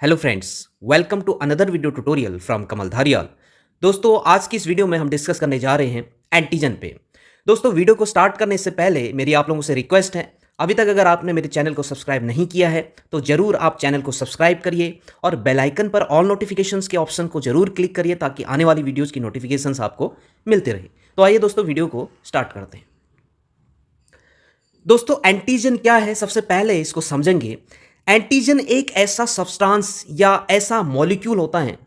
Hello friends, welcome to another video tutorial from Kamal Dhariyal. दोस्तों, आज की इस वीडियो में हम डिस्कस करने जा रहे हैं एंटीजन पे। दोस्तों, वीडियो को स्टार्ट करने से पहले मेरी आप लोगों से रिक्वेस्ट है, अभी तक अगर आपने मेरे चैनल को सब्सक्राइब नहीं किया है तो जरूर आप चैनल को सब्सक्राइब करिए और बेल आइकन पर ऑल नोटिफिकेशंस के ऑप्शन को जरूर क्लिक करिए ताकि आने वाली वीडियोज़ की नोटिफिकेशंस आपको मिलते रहे। तो आइए दोस्तों, वीडियो को स्टार्ट करते हैं। दोस्तों, एंटीजन क्या है सबसे पहले इसको समझेंगे। एंटीजन एक ऐसा सब्सटेंस या ऐसा मॉलिक्यूल होता है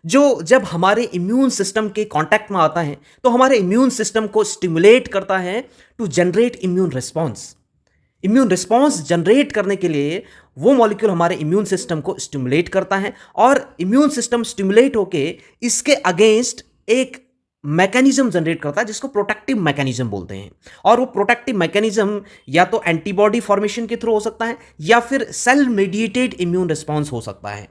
जो जब हमारे इम्यून सिस्टम के कांटेक्ट में आता है तो हमारे इम्यून सिस्टम को स्टिमुलेट करता है to generate immune response. Immune response generate करने के लिए वो मॉलिक्यूल हमारे इम्यून सिस्टम को स्टिमुलेट करता है और इम्यून सिस्टम स्टिमुलेट होके इसके अगेंस्ट एक मैकेनिज्म जनरेट करता है जिसको प्रोटेक्टिव मैकेनिज्म बोलते हैं। और वो प्रोटेक्टिव मैकेनिज्म या तो एंटीबॉडी फॉर्मेशन के थ्रू हो सकता है या फिर सेल मीडिएटेड इम्यून रिस्पॉन्स हो सकता है।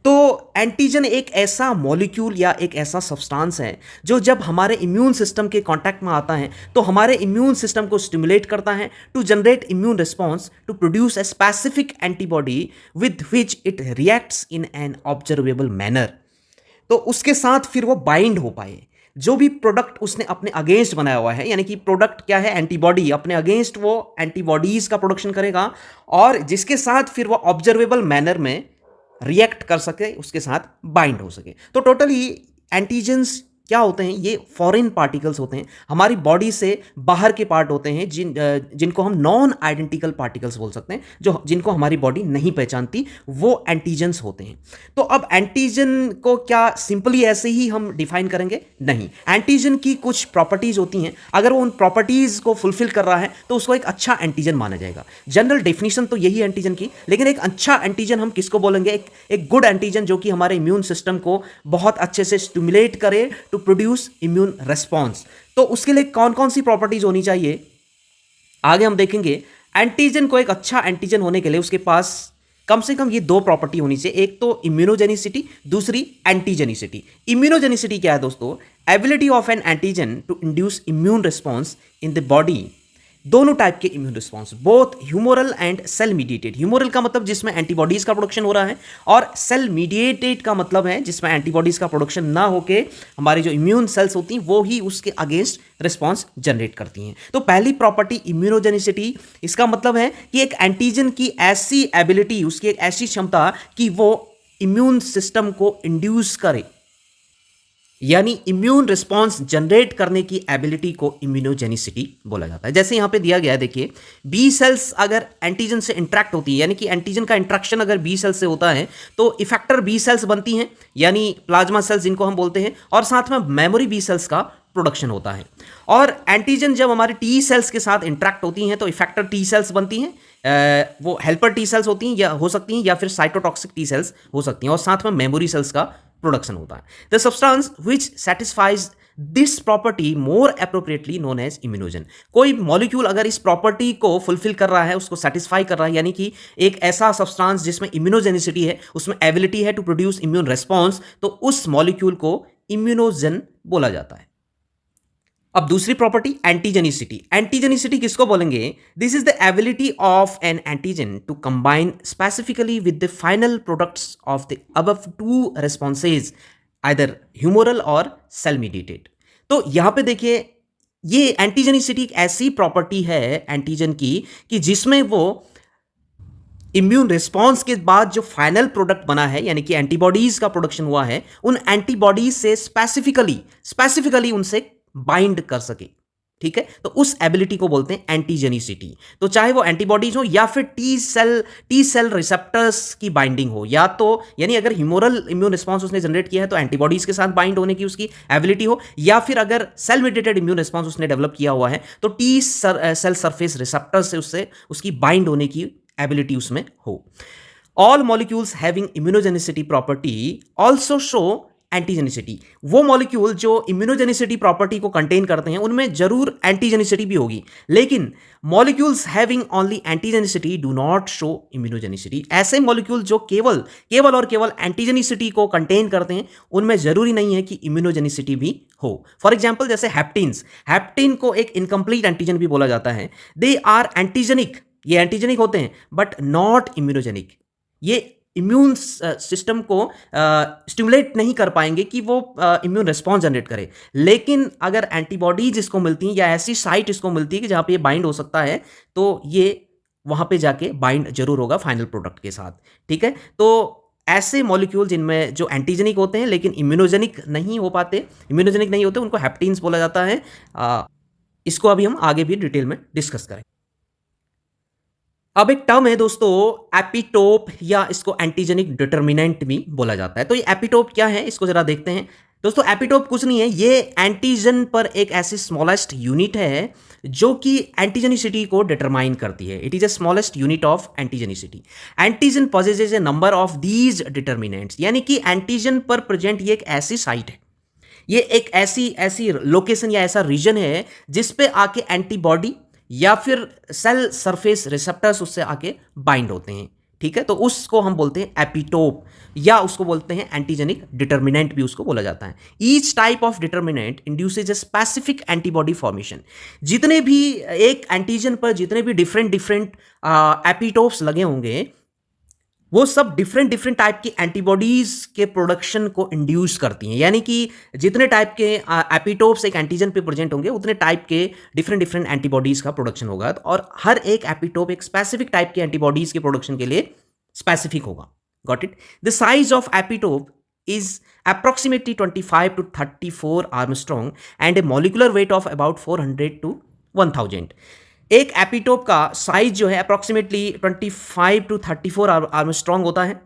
तो एंटीजन एक ऐसा मॉलिक्यूल या एक ऐसा सब्सटेंस है जो जब हमारे इम्यून सिस्टम के कांटेक्ट में आता है तो हमारे इम्यून सिस्टम को स्टिमुलेट करता है to generate immune response to produce a specific antibody with which it reacts in an observable manner. तो उसके साथ फिर वो बाइंड हो पाए जो भी प्रोडक्ट उसने अपने अगेंस्ट बनाया हुआ है, यानी कि प्रोडक्ट क्या है, एंटीबॉडी। अपने अगेंस्ट वो एंटीबॉडीज का प्रोडक्शन करेगा और जिसके साथ फिर वो ऑब्जर्वेबल मैनर में रिएक्ट कर सके, उसके साथ बाइंड हो सके। तो टोटली एंटीजेंस क्या होते हैं? ये फॉरेन पार्टिकल्स होते हैं, हमारी बॉडी से बाहर के पार्ट होते हैं जिनको हम नॉन आइडेंटिकल पार्टिकल्स बोल सकते हैं, जो जिनको हमारी बॉडी नहीं पहचानती, वो एंटीजेंस होते हैं। तो अब एंटीजन को क्या सिंपली ऐसे ही हम डिफाइन करेंगे? नहीं, एंटीजन की कुछ प्रॉपर्टीज होती हैं। अगर वो उन प्रॉपर्टीज को फुलफिल कर रहा है तो उसको एक अच्छा एंटीजन माना जाएगा। जनरल डेफिनेशन तो यही है एंटीजन की, लेकिन एक अच्छा एंटीजन हम किसको बोलेंगे? एक गुड एंटीजन जो कि हमारे इम्यून सिस्टम को बहुत अच्छे से स्टिमुलेट करे टू प्रोड्यूस इम्यून रेस्पॉन्स। तो उसके लिए कौन कौन सी प्रॉपर्टीज होनी चाहिए आगे हम देखेंगे। एंटीजन को एक अच्छा एंटीजन होने के लिए उसके पास कम से कम ये दो प्रॉपर्टी होनी चाहिए, एक तो इम्यूनोजेनिसिटी, दूसरी एंटीजेनिसिटी। इम्यूनोजेनिसिटी क्या है दोस्तों? Ability of an antigen to induce immune response in the body. दोनों टाइप के immune response, both humoral and cell mediated. Humoral का मतलब जिसमें एंटीबॉडीज का प्रोडक्शन हो रहा है, और सेल मीडिएटेड का मतलब है जिसमें एंटीबॉडीज का प्रोडक्शन ना होके हमारी जो इम्यून सेल्स होती हैं वो ही उसके अगेंस्ट रिस्पॉन्स जनरेट करती हैं। तो पहली प्रॉपर्टी इम्यूनोजेनिसिटी, इसका मतलब है कि एक एंटीजन की ऐसी एबिलिटी, उसकी एक ऐसी क्षमता कि वो इम्यून सिस्टम को इंड्यूस करे, यानी इम्यून रिस्पॉन्स जनरेट करने की एबिलिटी को इम्यूनोजेनिसिटी बोला जाता है। जैसे यहां पे दिया गया है, देखिए, बी सेल्स अगर एंटीजन से इंट्रैक्ट होती है, यानी कि एंटीजन का इंट्रैक्शन अगर बी सेल्स से होता है तो इफेक्टर बी सेल्स बनती हैं, यानी प्लाज्मा सेल्स जिनको हम बोलते हैं, और साथ में मेमोरी बी सेल्स का प्रोडक्शन होता है। और एंटीजन जब हमारे टी सेल्स के साथ इंट्रैक्ट होती हैं तो इफेक्टर टी सेल्स बनती हैं, वो हेल्पर टी सेल्स होती हैं या हो सकती हैं, या फिर साइटोटॉक्सिक टी सेल्स हो सकती हैं, और साथ में मेमोरी सेल्स का प्रोडक्शन होता है। The substance which satisfies this property more appropriately known as immunogen. कोई मॉलिक्यूल अगर इस प्रॉपर्टी को फुलफिल कर रहा है, उसको सेटिस्फाई कर रहा है, यानी कि एक ऐसा सब्सटेंस जिसमें इम्यूनोजेनिसिटी है, उसमें एबिलिटी है टू प्रोड्यूस इम्यून रेस्पॉन्स, तो उस मॉलिक्यूल को इम्यूनोजन बोला जाता है। अब दूसरी प्रॉपर्टी एंटीजेनिसिटी। एंटीजेनिसिटी किसको बोलेंगे? This is the ability of an antigen to combine specifically with the final products of the above two responses, either humoral और सेल मीडिएटेड। तो यहां पे देखिए, ये एंटीजेनिसिटी एक ऐसी प्रॉपर्टी है एंटीजन की कि जिसमें वो इम्यून रिस्पॉन्स के बाद जो फाइनल प्रोडक्ट बना है, यानी कि एंटीबॉडीज का प्रोडक्शन हुआ है, उन एंटीबॉडीज से स्पेसिफिकली उनसे बाइंड कर सके। ठीक है, तो उस एबिलिटी को बोलते हैं एंटीजेनिसिटी। तो चाहे वो एंटीबॉडीज हो या फिर टी सेल रिसेप्टर्स की बाइंडिंग हो, या तो यानी अगर ह्यूमोरल इम्यून रिस्पॉन्स उसने जनरेट किया है तो एंटीबॉडीज के साथ बाइंड होने की उसकी एबिलिटी हो, या फिर अगर सेल मीडिएटेड इम्यून रिस्पॉन्स उसने डेवलप किया हुआ है तो टी सेल सरफेस रिसेप्टर्स से उससे उसकी बाइंड होने की एबिलिटी उसमें हो। All molecules having immunogenicity property also show antigenicity. वो मॉलिक्यूल जो इम्यूनोजेनिसिटी प्रॉपर्टी को कंटेन करते हैं उनमें जरूर एंटीजेनिसिटी भी होगी, लेकिन molecules having only antigenicity do not show immunogenicity. ऐसे मॉलिक्यूल जो केवल और केवल एंटीजेनिसिटी को कंटेन करते हैं उनमें जरूरी नहीं है कि इम्यूनोजेनिसिटी भी हो। फॉर एग्जाम्पल, जैसे हैप्टिन को एक इनकम्प्लीट एंटीजन भी बोला जाता है। दे आर एंटीजेनिक, ये एंटीजेनिक होते हैं बट नॉट इम्यूनोजेनिक। ये इम्यून सिस्टम को स्टिमुलेट नहीं कर पाएंगे कि वो इम्यून रिस्पॉन्स जनरेट करे। लेकिन अगर एंटीबॉडीज इसको मिलती हैं या ऐसी साइट इसको मिलती है कि जहाँ पे ये बाइंड हो सकता है, तो ये वहाँ पे जाके बाइंड जरूर होगा फाइनल प्रोडक्ट के साथ। ठीक है, तो ऐसे मॉलिक्यूल जिनमें जो एंटीजेनिक होते हैं लेकिन इम्यूनोजेनिक नहीं हो पाते, इम्यूनोजेनिक नहीं होते, उनको हेप्टीन्स बोला जाता है। इसको अभी हम आगे भी डिटेल में डिस्कस करें। अब एक टर्म है दोस्तों, एपिटोप, या इसको एंटीजेनिक डिटर्मिनेंट भी बोला जाता है। तो ये एपिटोप क्या है, इसको जरा देखते हैं। दोस्तों एपिटोप कुछ नहीं है, ये एंटीजन पर एक ऐसी स्मॉलेस्ट यूनिट है जो कि एंटीजेनिसिटी को डिटरमाइन करती है। It is a smallest unit of antigenicity. Antigen possesses A number of these determinants, यानी कि एंटीजन पर प्रेजेंट ये एक ऐसी साइट है, ये एक ऐसी ऐसी लोकेशन या ऐसा रीजन है जिस पे आके एंटीबॉडी या फिर सेल सरफेस रिसेप्टर्स उससे आके बाइंड होते हैं। ठीक है, तो उसको हम बोलते हैं एपिटोप, या उसको बोलते हैं एंटीजेनिक डिटर्मिनेंट भी उसको बोला जाता है। Each type of determinant induces a specific antibody formation. जितने भी एक एंटीजन पर जितने भी डिफरेंट डिफरेंट एपिटोप्स लगे होंगे, वो सब डिफरेंट डिफरेंट टाइप की एंटीबॉडीज के प्रोडक्शन को इंड्यूस करती हैं। यानी कि जितने टाइप के एपिटोप्स एक एंटीजन पे प्रेजेंट होंगे, उतने टाइप के डिफरेंट डिफरेंट एंटीबॉडीज का प्रोडक्शन होगा, और हर एक एपिटोप एक स्पेसिफिक टाइप के एंटीबॉडीज के प्रोडक्शन के लिए स्पेसिफिक होगा। Got it? The size of epitope is approximately 25 to 34 Armstrong and a molecular weight of about 400 to 1000। एक एपिटोप का साइज जो है अप्रोक्सीमेटली 25 टू 34 आर्मस्ट्रॉन्ग होता है,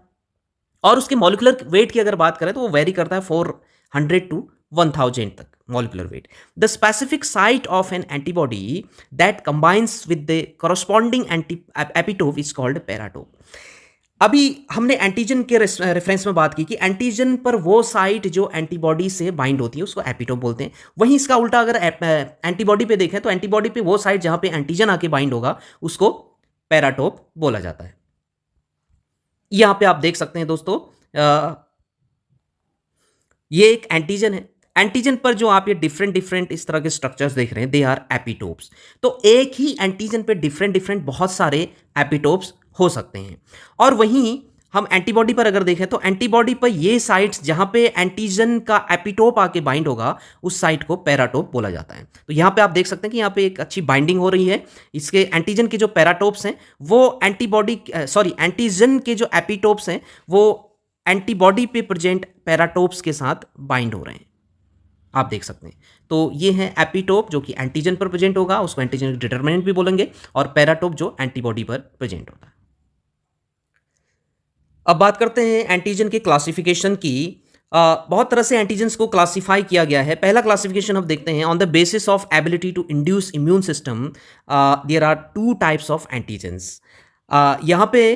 और उसके मॉलिकुलर वेट की अगर बात करें तो वो वेरी करता है 400 टू 1000 तक molecular weight. The specific site of N antibody that combines with the corresponding epitope is called paratope. अभी हमने एंटीजन के रेफरेंस में बात की कि एंटीजन पर वो साइट जो एंटीबॉडी से बाइंड होती है उसको एपिटोप बोलते हैं। वहीं इसका उल्टा अगर एंटीबॉडी पे देखें तो एंटीबॉडी पे वो साइट जहां पे एंटीजन आके बाइंड होगा उसको पैराटोप बोला जाता है। यहां पे आप देख सकते हैं दोस्तों, ये एक एंटीजन है। एंटीजन पर जो आप ये डिफरेंट डिफरेंट इस तरह के स्ट्रक्चर्स देख रहे हैं, दे आर एपिटोप्स। तो एक ही एंटीजन पे डिफरेंट डिफरेंट बहुत सारे एपिटोप्स हो सकते हैं। और वहीं हम एंटीबॉडी पर अगर देखें तो एंटीबॉडी पर ये साइट्स जहां पे एंटीजन का एपिटोप आके बाइंड होगा उस साइट को पैराटोप बोला जाता है। तो यहां पे आप देख सकते हैं कि यहां पे एक अच्छी बाइंडिंग हो रही है। इसके एंटीजन के जो पैराटोप्स हैं वो एंटीजन के जो एपिटोप्स हैं वो एंटीबॉडी पे प्रेजेंट पैराटोप्स के साथ बाइंड हो रहे हैं, आप देख सकते हैं। तो ये है एपिटोप जो कि एंटीजन पर प्रेजेंट होगा, उसको एंटीजन डिटरमिनेंट भी बोलेंगे, और पैराटोप जो एंटीबॉडी पर प्रेजेंट होता है। अब बात करते हैं एंटीजन के क्लासिफिकेशन की। बहुत तरह से एंटीजन्स को क्लासिफाई किया गया है। पहला क्लासिफिकेशन हम देखते हैं, on the basis of ability to induce immune system there are two types of antigens. यहाँ पे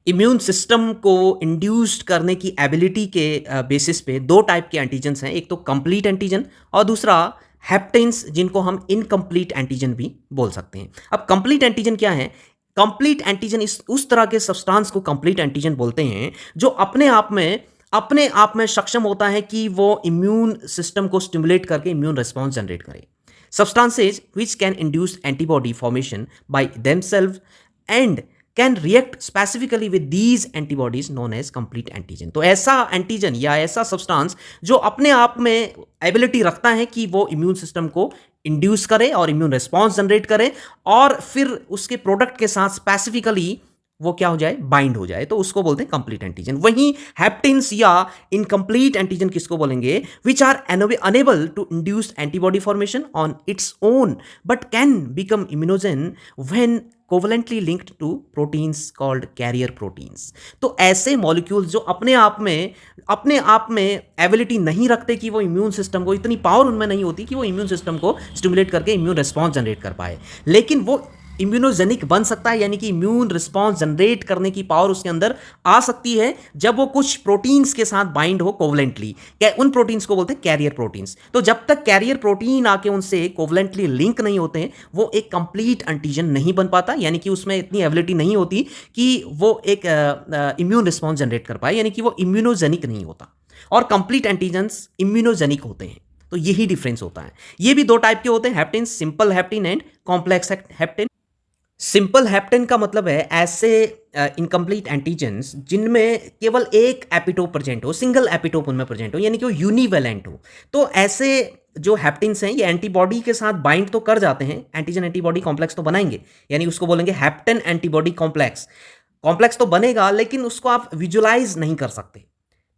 इम्यून सिस्टम को इंड्यूस्ड करने की एबिलिटी के बेसिस पे दो टाइप के एंटीजन्स हैं। एक तो कंप्लीट एंटीजन और दूसरा हेप्टेन्स, जिनको हम इनकम्प्लीट एंटीजन भी बोल सकते हैं। अब कंप्लीट एंटीजन क्या है? कंप्लीट एंटीजन उस तरह के सब्सटेंस को कंप्लीट एंटीजन बोलते हैं जो अपने आप में सक्षम होता है कि वो इम्यून सिस्टम को स्टिमुलेट करके इम्यून रिस्पॉन्स जनरेट करे। Substances which can induce antibody formation by themself and can react specifically with these antibodies known as complete antigen. तो ऐसा एंटीजन या ऐसा सब्सटेंस जो अपने आप में एबिलिटी रखता है कि वो इम्यून सिस्टम को इंड्यूस करे और इम्यून रिस्पॉन्स जनरेट करे, और फिर उसके प्रोडक्ट के साथ स्पेसिफिकली वो क्या हो जाए, बाइंड हो जाए, तो उसको बोलते हैं कंप्लीट एंटीजन। वहीं हेप्टेन्स या इनकम्प्लीट एंटीजन किसको बोलेंगे? Which are unable to induce antibody formation on its own but can become immunogen when covalently linked to proteins called carrier proteins. तो ऐसे मॉलिक्यूल्स जो अपने आप में एबिलिटी नहीं रखते कि वो इम्यून सिस्टम को, इतनी पावर उनमें नहीं होती कि वो इम्यून सिस्टम को स्टिमुलेट करके इम्यून रिस्पॉन्स जनरेट कर पाए, लेकिन वो इम्यूनोजेनिक बन सकता है, यानी कि इम्यून रिस्पॉन्स जनरेट करने की पावर उसके अंदर आ सकती है जब वो कुछ प्रोटीन्स के साथ बाइंड हो कोवलेंटली। उन प्रोटीन्स को बोलते हैं कैरियर प्रोटीन्स। तो जब तक कैरियर प्रोटीन आके उनसे कोवलेंटली लिंक नहीं होते हैं वो एक कंप्लीट एंटीजन नहीं बन पाता, यानी कि उसमें इतनी एबिलिटी नहीं होती कि वो एक इम्यून रिस्पॉन्स जनरेट कर पाए, यानी कि वो इम्यूनोजेनिक नहीं होता। और कंप्लीट एंटीजन्स इम्यूनोजेनिक होते हैं। तो यही डिफरेंस होता है। ये भी दो टाइप के होते हैं, heptane, simple heptane and complex heptane. Simple hapten का मतलब है ऐसे इनकम्प्लीट एंटीजेंस जिनमें केवल एक एपिटोप प्रेजेंट हो, सिंगल एपिटोप उनमें प्रेजेंट हो, यानी कि वो यूनिवेलेंट हो। तो ऐसे जो हैप्टिन्स हैं ये एंटीबॉडी के साथ बाइंड तो कर जाते हैं, एंटीजन एंटीबॉडी कॉम्प्लेक्स तो बनाएंगे, यानी उसको बोलेंगे हैप्टेन एंटीबॉडी कॉम्प्लेक्स। कॉम्प्लेक्स तो बनेगा लेकिन उसको आप विजुलाइज नहीं कर सकते।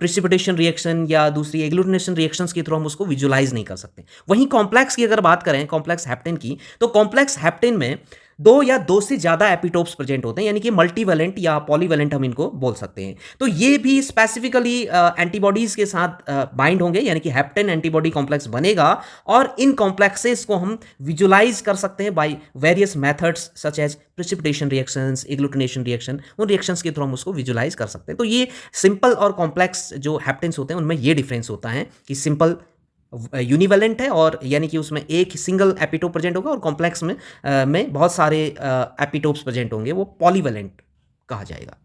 प्रिसिपिटेशन रिएक्शन या दूसरी एग्लूटिनेशन रिएक्शंस के थ्रू हम उसको विजुलाइज नहीं कर सकते। वहीं कॉम्प्लेक्स की अगर बात करें, कॉम्प्लेक्स हैप्टेन की, तो कॉम्प्लेक्स हैप्टेन में दो या दो से ज्यादा एपिटोप्स प्रेजेंट होते हैं, यानी कि मल्टीवेलेंट या पॉलीवेलेंट हम इनको बोल सकते हैं। तो ये भी स्पेसिफिकली एंटीबॉडीज के साथ बाइंड होंगे, यानी कि हैप्टेन एंटीबॉडी कॉम्प्लेक्स बनेगा और इन कॉम्प्लेक्सेस को हम विजुलाइज कर सकते हैं by various methods such as precipitation reactions, agglutination reaction. उन रिएक्शंस के थ्रू हम उसको विजुलाइज कर सकते हैं। तो ये सिंपल और कॉम्प्लेक्स जो हैप्टेन्स होते हैं उनमें ये डिफरेंस होता है कि सिंपल यूनिवेलेंट है और यानी कि उसमें एक सिंगल एपिटोप प्रेजेंट होगा, और कॉम्प्लेक्स में बहुत सारे एपिटोप्स प्रेजेंट होंगे, वो पॉलीवेलेंट कहा जाएगा।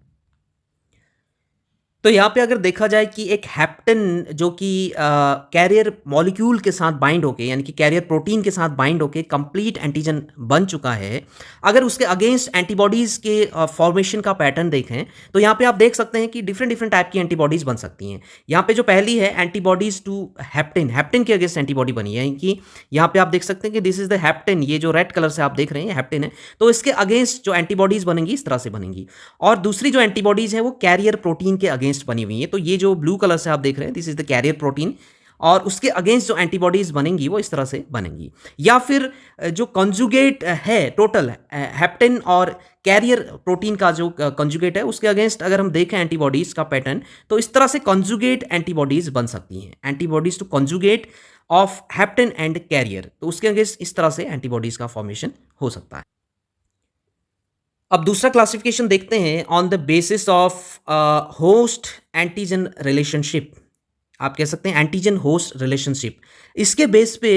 तो यहाँ पे अगर देखा जाए कि एक हैप्टेन जो कि कैरियर मॉलिक्यूल के साथ बाइंड होके, यानी कि कैरियर प्रोटीन के साथ बाइंड होके कंप्लीट एंटीजन बन चुका है, अगर उसके अगेंस्ट एंटीबॉडीज़ के फॉर्मेशन का पैटर्न देखें तो यहाँ पे आप देख सकते हैं कि डिफरेंट डिफरेंट टाइप की एंटीबॉडीज़ बन सकती हैं। यहाँ पे जो पहली है एंटीबॉडीज़ टू हैप्टेन, हैप्टेन के अगेंस्ट एंटीबॉडी बनी है कि यहाँ पे आप देख सकते हैं कि दिस इज द हैप्टेन, ये जो रेड कलर से आप देख रहे हैं हैप्टेन है। तो इसके अगेंस्ट जो एंटीबॉडीज़ बनेंगी इस तरह से बनेंगी। और दूसरी जो एंटीबॉडीज़ है वो कैरियर प्रोटीन के अगेंस्ट बनी हुई है। तो ये जो ब्लू कलर से आप देख रहे हैं this is the carrier protein, और उसके अगेंस्ट जो एंटीबॉडीज बनेंगी वो इस तरह से बनेंगी। या फिर जो कंजुगेट है टोटल हैप्टेन और कैरियर प्रोटीन का जो कंजुगेट है उसके अगेंस्ट अगर हम देखें एंटीबॉडीज का पैटर्न, तो इस तरह से कंजुगेट एंटीबॉडीज बन सकती हैं, antibodies to conjugate of hapten and carrier. तो उसके अगेंस्ट इस तरह से एंटीबॉडीज का फॉर्मेशन हो सकता है। अब दूसरा क्लासिफिकेशन देखते हैं on the basis of host antigen relationship. आप कह सकते हैं एंटीजन होस्ट रिलेशनशिप। इसके बेस पे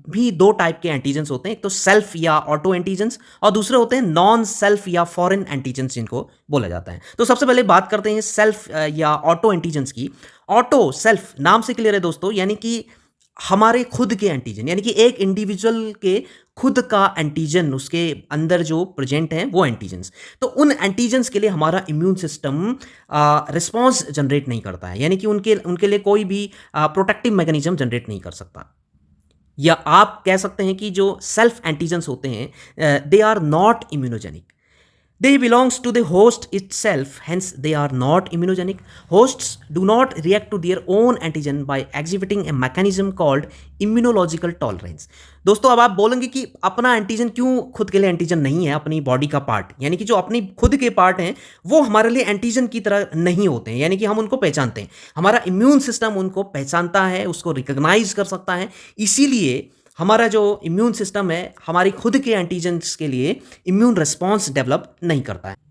भी दो टाइप के एंटीजन्स होते हैं, एक तो सेल्फ या ऑटो एंटीजन्स और दूसरे होते हैं नॉन सेल्फ या फॉरेन एंटीजन्स जिनको बोला जाता है। तो सबसे पहले बात करते हैं सेल्फ या ऑटो एंटीजन्स की। ऑटो सेल्फ नाम से क्लियर है दोस्तों, यानी कि हमारे खुद के एंटीजन, यानी कि एक इंडिविजुअल के खुद का एंटीजन उसके अंदर जो प्रेजेंट हैं वो एंटीजन्स। तो उन एंटीजन्स के लिए हमारा इम्यून सिस्टम रिस्पॉन्स जनरेट नहीं करता है, यानी कि उनके उनके लिए कोई भी प्रोटेक्टिव मैकेनिज्म जनरेट नहीं कर सकता। या आप कह सकते हैं कि जो सेल्फ एंटीजन्स होते हैं they are not immunogenic, they belongs to the host itself, hence they are not immunogenic. Hosts do not react to their own antigen by exhibiting a mechanism called immunological tolerance. दोस्तों अब आप बोलेंगे कि अपना antigen क्यों खुद के लिए एंटीजन नहीं है, अपनी बॉडी का पार्ट, यानी कि जो अपनी खुद के पार्ट हैं वो हमारे लिए एंटीजन की तरह नहीं होते हैं, यानी कि हम उनको पहचानते हैं, हमारा इम्यून सिस्टम उनको पहचानता है, उसको रिकॉग्नाइज कर सकता है। इसीलिए हमारा जो इम्यून सिस्टम है हमारी खुद के एंटीजेंस के लिए इम्यून रिस्पॉन्स डेवलप नहीं करता है।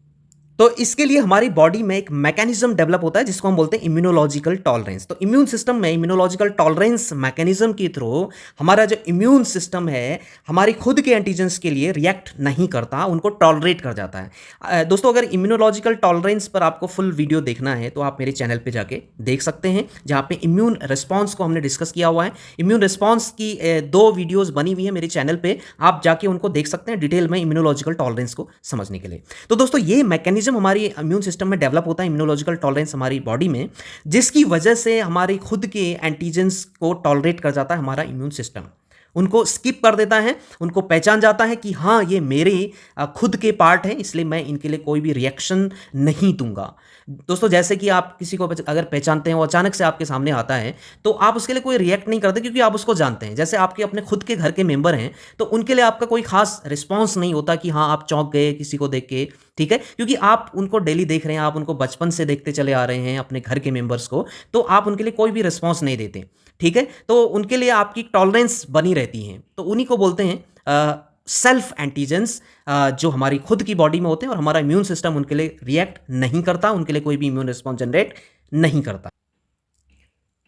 तो इसके लिए हमारी बॉडी में एक मैकेनिज्म डेवलप होता है जिसको हम बोलते हैं इम्यूनोलॉजिकल टॉलरेंस। तो इम्यून सिस्टम में इम्यूनोलॉजिकल टॉलरेंस मैकेनिज्म के थ्रू हमारा जो इम्यून सिस्टम है हमारी खुद के एंटीजेंस के लिए रिएक्ट नहीं करता, उनको टॉलरेट कर जाता है। दोस्तों अगर इम्यूनोलॉजिकल टॉलरेंस पर आपको फुल वीडियो देखना है तो आप मेरे चैनल पर जाके देख सकते हैं, जहाँ पे इम्यून रिस्पॉन्स को हमने डिस्कस किया हुआ है। इम्यून रिस्पॉन्स की दो वीडियोज बनी हुई है मेरे चैनल पर, आप जाके उनको देख सकते हैं डिटेल में इम्यूनोलॉजिकल टॉलरेंस को समझने के लिए। तो दोस्तों ये मैकेनिज्म हमारी इम्यून सिस्टम में डेवलप होता है, इम्यूनोलॉजिकल टॉलरेंस हमारी बॉडी में, जिसकी वजह से हमारी खुद के एंटीजेंस को टॉलरेट कर जाता है हमारा इम्यून सिस्टम, उनको स्किप कर देता है, उनको पहचान जाता है कि हाँ ये मेरे खुद के पार्ट हैं, इसलिए मैं इनके लिए कोई भी रिएक्शन नहीं दूंगा। दोस्तों जैसे कि आप किसी को अगर पहचानते हैं वो अचानक से आपके सामने आता है तो आप उसके लिए कोई रिएक्ट नहीं करते क्योंकि आप उसको जानते हैं। जैसे आपके अपने खुद के घर के मेंबर हैं तो उनके लिए आपका कोई खास रिस्पॉन्स नहीं होता कि हाँ आप चौंक गए किसी को देख के, ठीक है, क्योंकि आप उनको डेली देख रहे हैं, आप उनको बचपन से देखते चले आ रहे हैं अपने घर के मेंबर्स को, तो आप उनके लिए कोई भी रिस्पॉन्स नहीं देते, ठीक है। तो उनके लिए आपकी टॉलरेंस बनी रहती है, तो उन्हीं को बोलते हैं सेल्फ एंटीजेंस, जो हमारी खुद की बॉडी में होते हैं और हमारा इम्यून सिस्टम उनके लिए रिएक्ट नहीं करता, उनके लिए कोई भी इम्यून रिस्पॉन्स जनरेट नहीं करता।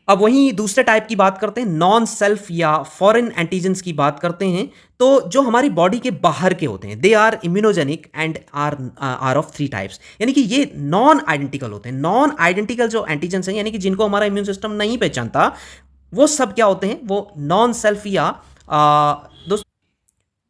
अब वहीं दूसरे टाइप की बात करते हैं, नॉन सेल्फ या फॉरेन एंटीजेंस की बात करते हैं। तो जो हमारी बॉडी के बाहर के होते हैं they are immunogenic and are of three types, यानी कि ये नॉन आइडेंटिकल होते हैं। नॉन आइडेंटिकल जो एंटीजेंस हैं यानी कि जिनको हमारा इम्यून सिस्टम नहीं पहचानता, वो सब क्या होते हैं, वो नॉन सेल्फ या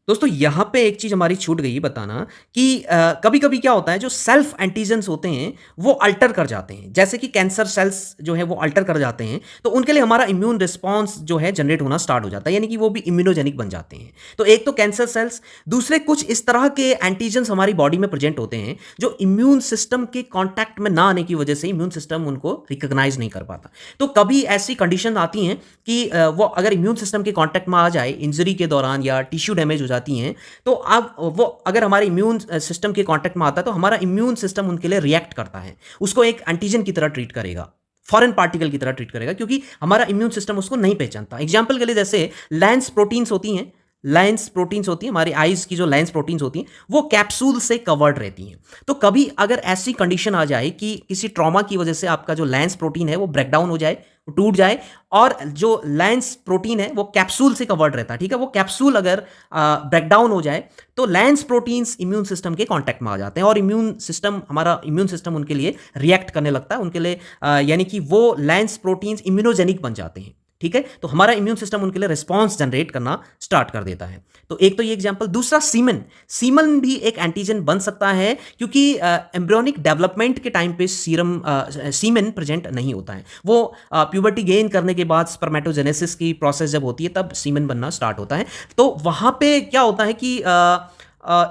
दोस्तों यहाँ पे एक चीज़ हमारी छूट गई बताना कि कभी-कभी क्या होता है जो सेल्फ एंटीजेंस होते हैं वो अल्टर कर जाते हैं। जैसे कि कैंसर सेल्स जो है वो अल्टर कर जाते हैं, तो उनके लिए हमारा इम्यून रिस्पॉन्स जो है जनरेट होना स्टार्ट हो जाता है, यानी कि वो भी इम्यूनोजेनिक बन जाते हैं। तो एक तो कैंसर सेल्स, दूसरे कुछ इस तरह के एंटीजेंस हमारी बॉडी में प्रेज़ेंट होते हैं जो इम्यून सिस्टम के कॉन्टैक्ट में ना आने की वजह से इम्यून सिस्टम उनको रिकॉग्नाइज़ नहीं कर पाता। तो कभी ऐसी कंडीशन आती हैं कि वो अगर इम्यून सिस्टम के कॉन्टैक्ट में आ जाए इंजरी के दौरान या टिश्यू डैमेज हो जाती हैं, तो अब वो अगर हमारे इम्यून सिस्टम के कांटेक्ट में आता है तो हमारा इम्यून सिस्टम उनके लिए रिएक्ट करता है, उसको एक एंटीजन की तरह ट्रीट करेगा, फॉरेन पार्टिकल की तरह ट्रीट करेगा, क्योंकि हमारा इम्यून सिस्टम उसको नहीं पहचानता। एग्जाम्पल के लिए जैसे लेंस प्रोटीन्स होती हैं, लेंस प्रोटीन्स होती हैं, हमारी आइज की जो लेंस प्रोटीन्स होती हैं वो कैप्सूल से कवर्ड रहती हैं। तो कभी अगर ऐसी कंडीशन आ जाए कि किसी ट्रॉमा की वजह से आपका जो लेंस प्रोटीन है वो ब्रेक डाउन हो जाए, टूट जाए, और जो लेंस प्रोटीन है वो कैप्सूल से कवर्ड रहता है, ठीक है, वो कैप्सूल अगर ब्रेक डाउन हो जाए तो लेंस प्रोटीन्स इम्यून सिस्टम के कांटेक्ट में आ जाते हैं और इम्यून सिस्टम, हमारा इम्यून सिस्टम उनके लिए रिएक्ट करने लगता है, उनके लिए यानी कि वो लेंस प्रोटीन्स इम्यूनोजेनिक बन जाते हैं, ठीक है। तो हमारा इम्यून सिस्टम उनके लिए रिस्पॉन्स जनरेट करना स्टार्ट कर देता है। तो एक तो ये एग्जांपल। दूसरा सीमन, सीमन भी एक एंटीजन बन सकता है क्योंकि एम्ब्रियोनिक डेवलपमेंट के टाइम पे सीमन प्रेजेंट नहीं होता है, वो प्यूबर्टी गेन करने के बाद स्पर्मेटोजेनेसिस की प्रोसेस जब होती है तब सीमन बनना स्टार्ट होता है। तो वहाँ पे क्या होता है कि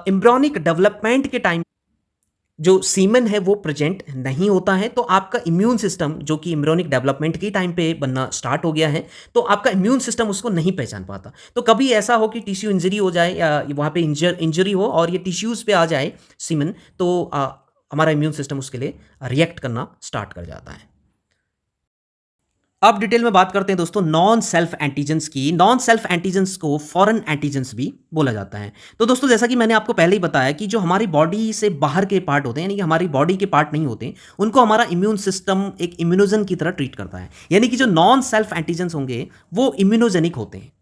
एम्ब्रियोनिक डेवलपमेंट के टाइम जो सीमेन है वो प्रेजेंट नहीं होता है, तो आपका इम्यून सिस्टम जो कि एम्ब्रियोनिक डेवलपमेंट के टाइम पे बनना स्टार्ट हो गया है, तो आपका इम्यून सिस्टम उसको नहीं पहचान पाता। तो कभी ऐसा हो कि टिश्यू इंजरी हो जाए या वहाँ पे इंजरी हो और ये टिश्यूज़ पे आ जाए सीमेन, तो हमारा इम्यून सिस्टम उसके लिए रिएक्ट करना स्टार्ट कर जाता है। अब डिटेल में बात करते हैं दोस्तों नॉन सेल्फ एंटीजेंस की। नॉन सेल्फ एंटीजेंस को फॉरेन एंटीजेंस भी बोला जाता है। तो दोस्तों जैसा कि मैंने आपको पहले ही बताया कि जो हमारी बॉडी से बाहर के पार्ट होते हैं, यानी कि हमारी बॉडी के पार्ट नहीं होते, उनको हमारा इम्यून सिस्टम एक इम्यूनोजन की तरह ट्रीट करता है। यानी कि जो नॉन सेल्फ एंटीजेंस होंगे वो इम्यूनोजेनिक होते हैं,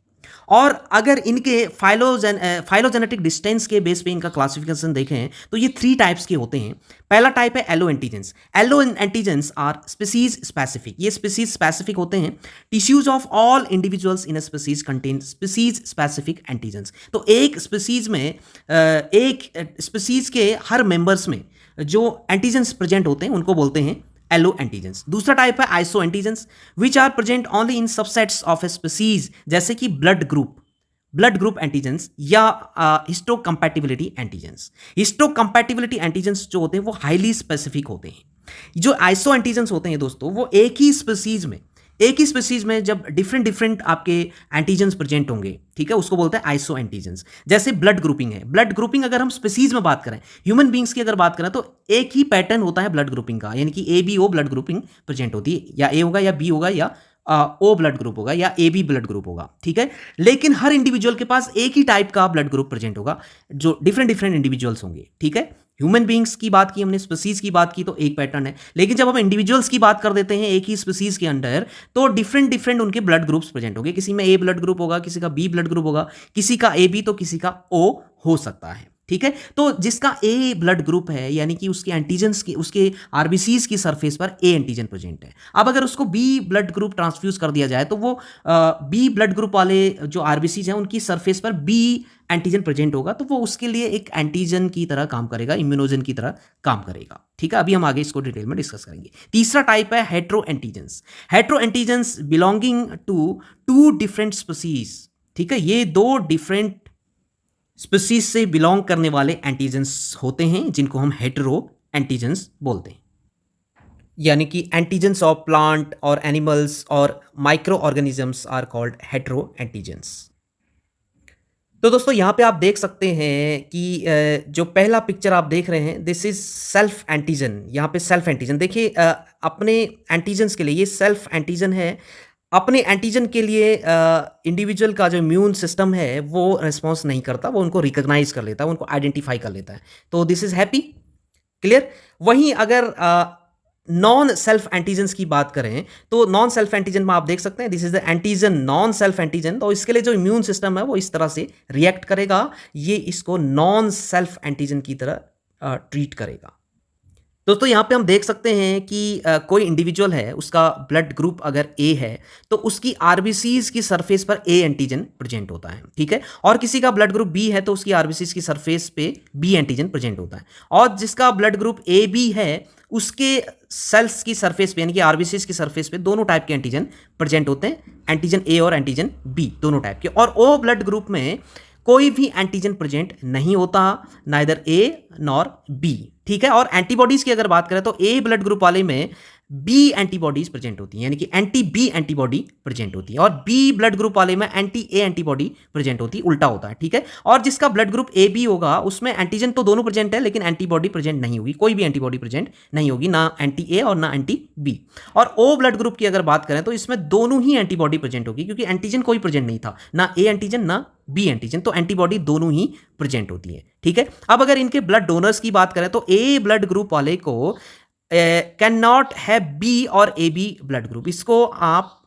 और अगर इनके फाइलोजेनेटिक डिस्टेंस के बेस पे इनका क्लासिफिकेशन देखें तो ये 3 टाइप्स के होते हैं। पहला टाइप है allo antigens. Allo antigens are species specific. ये स्पीसीज स्पेसिफिक होते हैं। Tissues of all individuals in a species contain species specific antigens. तो एक स्पीसीज में एक स्पीसीज के हर मेंबर्स में जो एंटीजेंस प्रेजेंट होते हैं उनको बोलते हैं एलो एंटीजेंस। दूसरा टाइप है iso antigens which are present only in subsets of a species, जैसे कि ब्लड ग्रुप एंटीजेंस या हिस्टोकम्पैटिबिलिटी एंटीजेंस। हिस्टोकम्पैटिबिलिटी एंटीजेंस जो होते हैं वो हाईली स्पेसिफिक होते हैं। जो आइसो एंटीजेंस होते हैं दोस्तों वो एक ही स्पीसीज में जब डिफरेंट आपके एंटीजेंस प्रेजेंट होंगे, ठीक है, उसको बोलते हैं आइसो एंटीजेंस। जैसे ब्लड ग्रुपिंग है। ब्लड ग्रुपिंग अगर हम स्पीसीज में बात करें, ह्यूमन बींग्स की अगर बात करें, तो एक ही पैटर्न होता है ब्लड ग्रुपिंग का, यानी कि A B O blood grouping present होती है, या ए होगा या बी होगा या ओ ब्लड ग्रुप होगा या ए बी ब्लड ग्रुप होगा, ठीक है। लेकिन हर इंडिविजुअल के पास एक ही टाइप का ब्लड ग्रुप प्रेजेंट होगा, जो डिफरेंट इंडिविजुअल्स होंगे, ठीक है। ह्यूमन बींग्स की बात की हमने, स्पीसीज की बात की, तो एक पैटर्न है। लेकिन जब हम इंडिविजुअल्स की बात कर देते हैं एक ही स्पीसीज के अंडर, तो डिफरेंट उनके ब्लड ग्रुप्स प्रेजेंट होंगे। किसी में ए ब्लड ग्रुप होगा, किसी का बी ब्लड ग्रुप होगा, किसी का ए बी तो किसी का ओ हो सकता है, ठीक है। तो जिसका ए ब्लड ग्रुप है, यानी कि उसके एंटीजेंस की, उसके आरबीसीज की सरफेस पर ए एंटीजन प्रेजेंट है। अब अगर उसको बी ब्लड ग्रुप ट्रांसफ्यूज कर दिया जाए तो वो बी ब्लड ग्रुप वाले जो आरबीसीज हैं उनकी सरफेस पर बी एंटीजन प्रेजेंट होगा, तो वो उसके लिए एक एंटीजन की तरह काम करेगा, इम्यूनोजन की तरह काम करेगा, ठीक है। अभी हम आगे इसको डिटेल में डिस्कस करेंगे। तीसरा टाइप है hetero antigens. Hetero antigens belonging to 2 different species, ठीक है। ये 2 डिफरेंट स्पीसीज से बिलोंग करने वाले एंटीजेंस होते हैं जिनको हम हेटेरो एंटीजेंस बोलते हैं। यानी कि एंटीजेंस ऑफ प्लांट और एनिमल्स और micro organisms are called hetero antigens. तो दोस्तों यहाँ पे आप देख सकते हैं कि जो पहला पिक्चर आप देख रहे हैं दिस इज सेल्फ एंटीजन। यहाँ पे सेल्फ एंटीजन देखिए, अपने एंटीजन्स के लिए ये सेल्फ एंटीजन है। अपने एंटीजन के लिए इंडिविजुअल का जो इम्यून सिस्टम है वो रिस्पॉन्स नहीं करता, वो उनको रिकॉग्नाइज कर लेता है, उनको आइडेंटिफाई कर लेता है। तो दिस इज हैप्पी, क्लियर। वहीं अगर नॉन सेल्फ एंटीजन्स की बात करें तो नॉन सेल्फ एंटीजन में आप देख सकते हैं this is the antigen non self antigen. तो इसके लिए जो इम्यून सिस्टम है वो इस तरह से रिएक्ट करेगा, ये इसको नॉन सेल्फ एंटीजन की तरह ट्रीट करेगा। दोस्तों यहाँ पे हम देख सकते हैं कि कोई इंडिविजुअल है, उसका ब्लड ग्रुप अगर ए है तो उसकी आरबीसीज की सरफेस पर ए एंटीजन प्रेजेंट होता है, ठीक है। और किसी का ब्लड ग्रुप बी है तो उसकी आरबीसीज की सरफेस पे बी एंटीजन प्रेजेंट होता है। और जिसका ब्लड ग्रुप ए बी है उसके सेल्स की सरफेस पे यानी कि आरबीसीज की सरफेस पे दोनों टाइप के एंटीजन प्रेजेंट होते हैं, एंटीजन ए और एंटीजन बी दोनों टाइप के। और ओ ब्लड ग्रुप में कोई भी एंटीजन प्रेजेंट नहीं होता, नाइदर ए नॉर बी, ठीक है। और एंटीबॉडीज की अगर बात करें तो ए ब्लड ग्रुप वाले में बी एंटीबॉडीज प्रेजेंट होती हैं, यानी कि एंटी बी एंटीबॉडी प्रेजेंट होती है। और बी ब्लड ग्रुप वाले में एंटी ए एंटीबॉडी प्रेजेंट होती है, उल्टा होता है, ठीक है। और जिसका ब्लड ग्रुप ए बी होगा उसमें एंटीजन तो दोनों प्रेजेंट है लेकिन एंटीबॉडी प्रेजेंट नहीं होगी, कोई भी एंटीबॉडी प्रेजेंट नहीं होगी, ना एंटी ए और ना एंटी बी। और ओ ब्लड ग्रुप की अगर बात करें तो इसमें दोनों ही एंटीबॉडी प्रेजेंट होगी, क्योंकि एंटीजन कोई प्रेजेंट नहीं था, ना ए एंटीजन ना बी एंटीजन, तो एंटीबॉडी दोनों ही प्रेजेंट होती है, ठीक है। अब अगर इनके ब्लड डोनर्स की बात करें तो ए ब्लड ग्रुप वाले को कैन नॉट हैव बी और ए बी ब्लड ग्रुप, इसको आप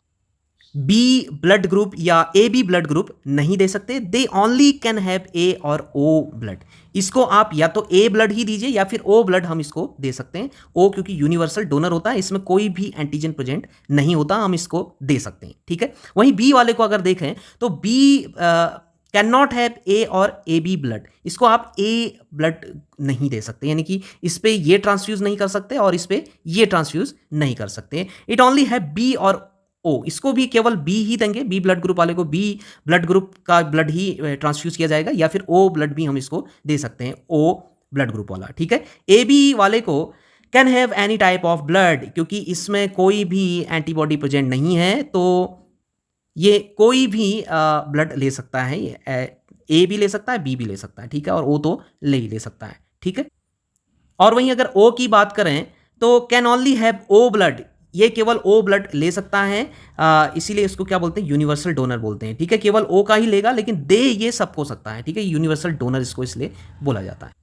बी ब्लड ग्रुप या ए बी ब्लड ग्रुप नहीं दे सकते, they only can have A और ओ ब्लड। इसको आप या तो ए ब्लड ही दीजिए या फिर ओ ब्लड हम इसको दे सकते हैं। ओ क्योंकि यूनिवर्सल डोनर होता है, इसमें कोई भी एंटीजन प्रेजेंट नहीं होता, हम इसको दे सकते हैं, ठीक है। वहीं बी वाले को अगर देखें तो B can not have A और ए बी ब्लड, इसको आप ए ब्लड नहीं दे सकते, यानी कि इस पे ये ट्रांसफ्यूज नहीं कर सकते और इस पे ये ट्रांसफ्यूज नहीं कर सकते। इट ओनली है बी और ओ, इसको भी केवल बी ही देंगे, बी ब्लड ग्रुप वाले को बी ब्लड ग्रुप का ब्लड ही ट्रांसफ्यूज किया जाएगा, या फिर ओ ब्लड भी हम इसको दे सकते हैं, ओ ब्लड ग्रुप वाला, ठीक है। ए बी वाले को can have any type of blood, क्योंकि इसमें कोई भी एंटीबॉडी प्रेजेंट नहीं है तो ये कोई भी ब्लड ले सकता है, ए भी ले सकता है बी भी ले सकता है, ठीक है। और ओ तो ले ही ले सकता है, ठीक है। और वहीं अगर ओ की बात करें तो can only have O blood, ये केवल ओ ब्लड ले सकता है, इसीलिए इसको क्या बोलते हैं, यूनिवर्सल डोनर बोलते हैं, ठीक है। केवल ओ का ही लेगा लेकिन दे ये सबको सकता है, ठीक है। यूनिवर्सल डोनर इसको इसलिए बोला जाता है।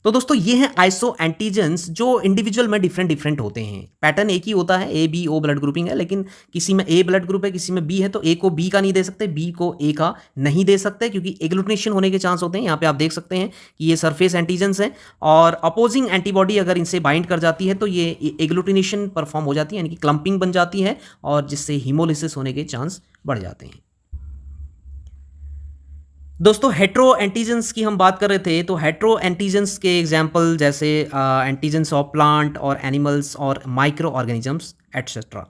तो दोस्तों ये हैं आइसो एंटीजेंस जो इंडिविजुअल में डिफरेंट डिफरेंट होते हैं, पैटर्न एक ही होता है, A B O blood grouping है, लेकिन किसी में ए ब्लड ग्रुप है किसी में बी है तो ए को बी का नहीं दे सकते, बी को ए का नहीं दे सकते, क्योंकि एग्लूटिनेशन होने के चांस होते हैं। यहाँ पे आप देख सकते हैं कि ये सरफेस एंटीजेंस हैं और अपोजिंग एंटीबॉडी अगर इनसे बाइंड कर जाती है तो ये एग्लूटिनेशन परफॉर्म हो जाती है, यानी कि क्लम्पिंग बन जाती है और जिससे हीमोलिसिस होने के चांस बढ़ जाते हैं। दोस्तों हेट्रो एंटीजेंस की हम बात कर रहे थे, तो हेट्रो एंटीजेंस के एग्जांपल जैसे एंटीजेंस ऑफ प्लांट और एनिमल्स और micro organisms etcetera.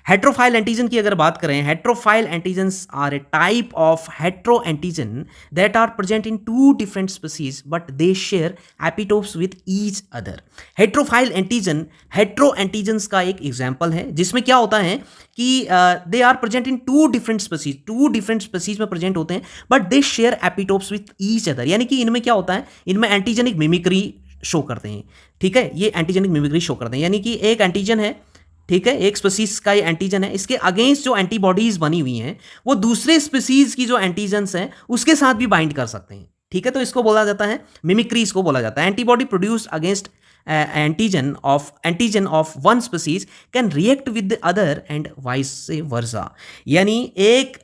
Heterophile antigen की अगर बात करें, heterophile antigens are a type of hetero antigen that are present in two different species but they share epitopes with each other. Heterophile antigen hetero antigens का एक example है, जिसमें क्या होता है कि they are present in two different species में present होते हैं but they share epitopes with each other, यानी कि इनमें क्या होता है, इनमें एंटीजेनिक मिमिक्री शो करते हैं, ठीक है। ये एंटीजेनिक मिमिक्री शो करते हैं, यानी कि एक एंटीजन है, ठीक है, एक स्पीसीज का ये एंटीजन है, इसके अगेंस्ट जो एंटीबॉडीज बनी हुई हैं वो दूसरे स्पीसीज की जो एंटीजन्स हैं उसके साथ भी बाइंड कर सकते हैं, ठीक है। तो इसको बोला जाता है मिमिक्री, इसको बोला जाता है। Antibody produced against antigen of one species can react with the other and vice versa, यानी एक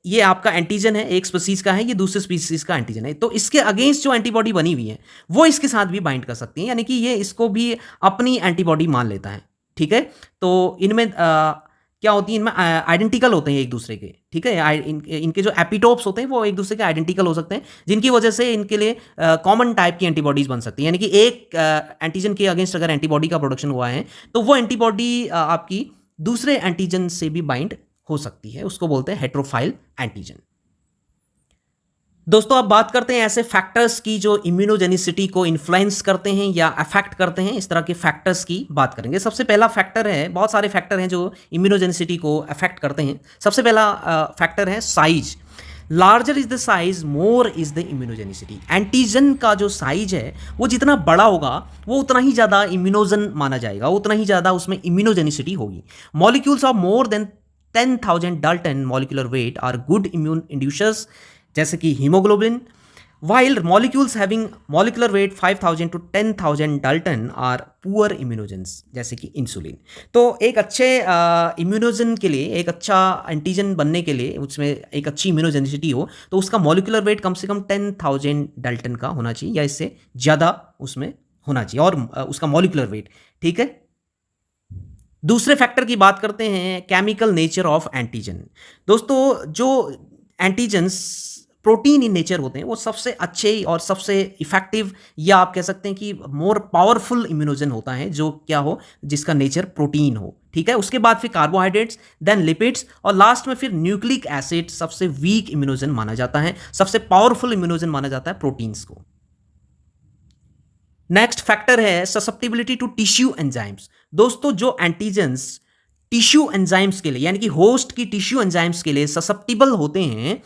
ये आपका एंटीजन है, एक स्पीसीज का है, ये दूसरे स्पीसीज का एंटीजन है, तो इसके अगेंस्ट जो एंटीबॉडी बनी हुई है वो इसके साथ भी बाइंड कर सकती है, यानी कि ये इसको भी अपनी एंटीबॉडी मान लेता है, ठीक है। तो इनमें क्या होती है, इनमें आइडेंटिकल होते हैं एक दूसरे के, ठीक है। इनके जो एपिटोप्स होते हैं वो एक दूसरे के आइडेंटिकल हो सकते हैं, जिनकी वजह से इनके लिए कॉमन टाइप की एंटीबॉडीज बन सकती हैं, यानी कि एक एंटीजन के अगेंस्ट अगर एंटीबॉडी का प्रोडक्शन हुआ है तो वो एंटीबॉडी आपकी दूसरे एंटीजन से भी बाइंड हो सकती है, उसको बोलते हैं हेट्रोफाइल एंटीजन। दोस्तों अब बात करते हैं ऐसे फैक्टर्स की जो इम्यूनोजेनिसिटी को इन्फ्लुएंस करते हैं या अफेक्ट करते हैं, इस तरह के फैक्टर्स की बात करेंगे। सबसे पहला फैक्टर है, बहुत सारे फैक्टर हैं जो इम्यूनोजेनिसिटी को अफेक्ट करते हैं। सबसे पहला फैक्टर है size. Larger is the size more is the immunogenicity. Antigen का जो साइज है वो जितना बड़ा होगा वो उतना ही ज़्यादा इम्यूनोजन माना जाएगा, उतना ही ज़्यादा उसमें इम्यूनोजेनिसिटी होगी। Molecules of more than 10,000 dalton molecular weight are good immune inducers, जैसे कि haemoglobin, while molecules having molecular weight 5,000 to 10,000 dalton are poor immunogens, जैसे कि इंसुलिन। तो एक अच्छे इम्यूनोजन के लिए, एक अच्छा एंटीजन बनने के लिए, उसमें एक अच्छी इम्यूनोजेनिसिटी हो तो उसका मॉलिक्यूलर वेट कम से कम 10,000 डाल्टन का होना चाहिए या इससे ज़्यादा उसमें होना चाहिए और उसका मॉलिक्यूलर वेट, ठीक है। दूसरे फैक्टर की बात करते हैं, केमिकल नेचर ऑफ एंटीजन। दोस्तों जो एंटीजन्स प्रोटीन इन नेचर होते हैं वो सबसे अच्छे और सबसे इफेक्टिव या आप कह सकते हैं कि मोर पावरफुल इम्यूनोजन होता है जो क्या हो, जिसका नेचर प्रोटीन हो, ठीक है। उसके बाद फिर कार्बोहाइड्रेट्स, देन लिपिड्स और लास्ट में फिर न्यूक्लिक एसिड सबसे वीक इम्यूनोजन माना जाता है, सबसे पावरफुल इम्यूनोजन माना जाता है प्रोटीन्स को। नेक्स्ट फैक्टर है ससेप्टिबिलिटी टू टिश्यू एंजाइम्स। दोस्तों जो एंटीजेंस टिश्यू एंजाइम्स के लिए यानी कि होस्ट की टिश्यू एंजाइम्स के लिए ससेप्टिबल होते हैं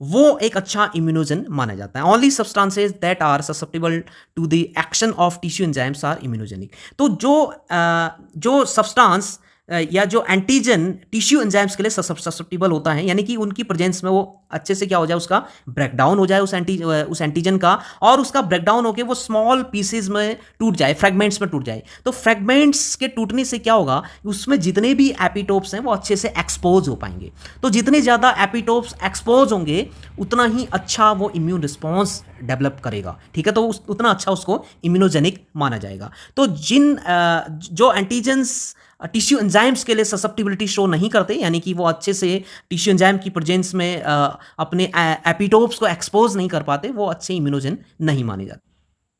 वो एक अच्छा इम्यूनोजन माना जाता है। Only substances that are susceptible to the action of tissue enzymes are immunogenic. तो जो सब्सटेंस या जो एंटीजन टिश्यू एंजाइम्स के लिए ससेप्टिबल होता है यानी कि उनकी प्रेजेंस में वो अच्छे से क्या हो जाए, उसका ब्रेकडाउन हो जाए उस एंटीजन का, और उसका ब्रेकडाउन होकर वो स्मॉल पीसेज में टूट जाए, फ्रेगमेंट्स में टूट जाए। तो फ्रेगमेंट्स के टूटने से क्या होगा, उसमें जितने भी एपिटोप्स हैं वो अच्छे से एक्सपोज हो पाएंगे। तो जितने ज़्यादा एपिटोप्स एक्सपोज होंगे उतना ही अच्छा वो इम्यून रिस्पॉन्स डेवलप करेगा, ठीक है। तो उतना अच्छा उसको इम्यूनोजेनिक माना जाएगा। तो जो एंटीजेंस टिश्यू एंजाइम्स के लिए ससेप्टिबिलिटी शो नहीं करते यानी कि वो अच्छे से टिश्यू एंजाइम की प्रेजेंस में अपने एपिटोप्स को एक्सपोज नहीं कर पाते, वो अच्छे इम्यूनोजन नहीं माने जाते।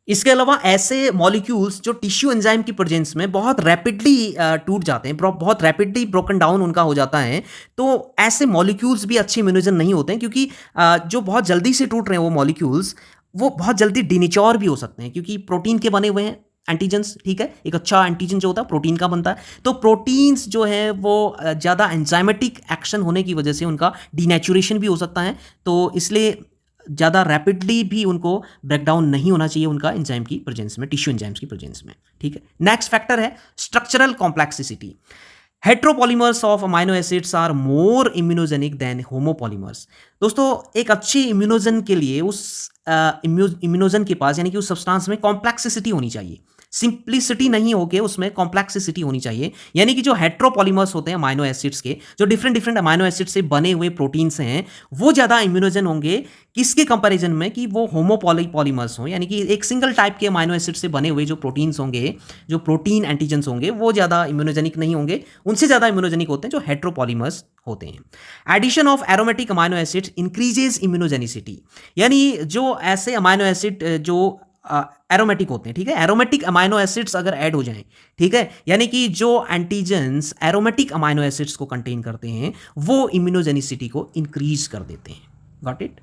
इसके अलावा ऐसे मॉलिक्यूल्स जो टिश्यू एंजाइम की प्रेजेंस में बहुत रैपिडली टूट जाते हैं, बहुत रैपिडली ब्रोकन डाउन उनका हो जाता है, तो ऐसे मॉलिक्यूल्स भी अच्छे इम्यूनोजन नहीं होते हैं क्योंकि जो बहुत जल्दी से टूट रहे हैं वो मॉलिक्यूल्स वो बहुत जल्दी डिनेचर भी हो सकते हैं क्योंकि प्रोटीन के बने हुए हैं एंटीजेंस, ठीक है। एक अच्छा एंटीजन जो होता है प्रोटीन का बनता है, तो प्रोटीन्स जो है वो ज़्यादा एंजाइमेटिक एक्शन होने की वजह से उनका डीनेचुरेशन भी हो सकता है, तो इसलिए ज़्यादा रैपिडली भी उनको ब्रेकडाउन नहीं होना चाहिए उनका एंजाइम की प्रेजेंस में, टिश्यू एंजाइम्स की प्रेजेंस में, ठीक है। नेक्स्ट फैक्टर है structural complexity. Heteropolymers of amino acids are more immunogenic than homopolymers. दोस्तों एक अच्छी इम्यूनोजन के लिए उस इम्यूनोजन के पास यानी कि उस सब्सटेंस में कॉम्प्लेक्सिटी होनी चाहिए, सिंप्लिसिटी नहीं होके उसमें कॉम्प्लेक्सिटी होनी चाहिए। यानी कि जो हेट्रोपॉलीमर्स होते हैं अमाइनो एसिड्स के, जो डिफरेंट डिफरेंट अमाइनो एसिड से बने हुए प्रोटीन्स हैं, वो ज़्यादा इम्यूनोजन होंगे किसके कंपैरिजन में कि वो होमोपॉलीमर्स हों, यानी कि एक सिंगल टाइप के अमाइनो एसिड से बने हुए जो प्रोटीन्स होंगे, जो प्रोटीन एंटीजेंस होंगे, वो ज़्यादा इम्यूनोजेनिक नहीं होंगे, उनसे ज़्यादा इम्यूनोजेनिक होते हैं जो हेट्रोपॉलीमर्स होते हैं। Addition of aromatic amino acids increases immunogenicity. यानी जो ऐसे अमाइनो एसिड जो एरोमेटिक होते हैं, ठीक है, एरोमेटिक अमाइनो एसिड्स अगर ऐड हो जाएं, ठीक है, यानी कि जो एंटीजेंस एरोमेटिक अमाइनो एसिड्स को कंटेन करते हैं वो इम्यूनोजेनिसिटी को इंक्रीज कर देते हैं। Got it.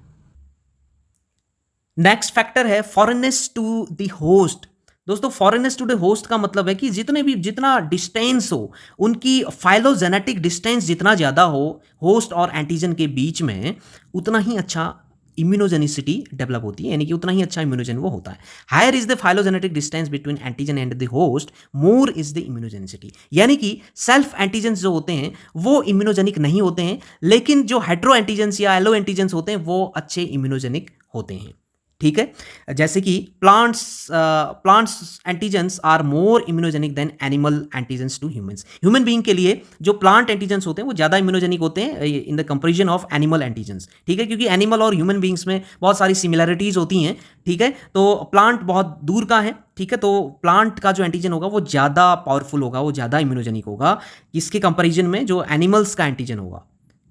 नेक्स्ट फैक्टर है फॉरेननेस टू द होस्ट। दोस्तों फॉरेननेस टू द होस्ट का मतलब है कि जितना डिस्टेंस हो, उनकी फाइलोजेनेटिक डिस्टेंस जितना ज़्यादा हो होस्ट और एंटीजन के बीच में, उतना ही अच्छा इम्यूनोजेनिसिटी डेवलप होती है, यानी कि उतना ही अच्छा इम्यूनोजन वो होता है। Higher is the phylogenetic distance between antigen and the host, more is the immunogenicity. यानी कि सेल्फ एंटीजेंस जो होते हैं वो इम्यूनोजेनिक नहीं होते हैं, लेकिन जो हेट्रो एंटीजेंस या एलो एंटीजेंस होते हैं वो अच्छे इम्यूनोजेनिक होते हैं, ठीक है। जैसे कि plants antigens are more immunogenic than animal antigens to humans. Human being के लिए जो प्लांट एंटीजेंस होते हैं वो ज़्यादा इम्यूनोजेनिक होते हैं in the comparison of animal antigens, ठीक है, क्योंकि एनिमल और ह्यूमन बीइंग्स में बहुत सारी सिमिलैरिटीज होती हैं, ठीक है। तो प्लांट बहुत दूर का है, ठीक है, तो प्लांट का जो एंटीजन होगा वो ज़्यादा पावरफुल होगा, वो ज़्यादा इम्यूनोजेनिक होगा इसके कंपैरिजन में जो एनिमल्स का एंटीजन होगा,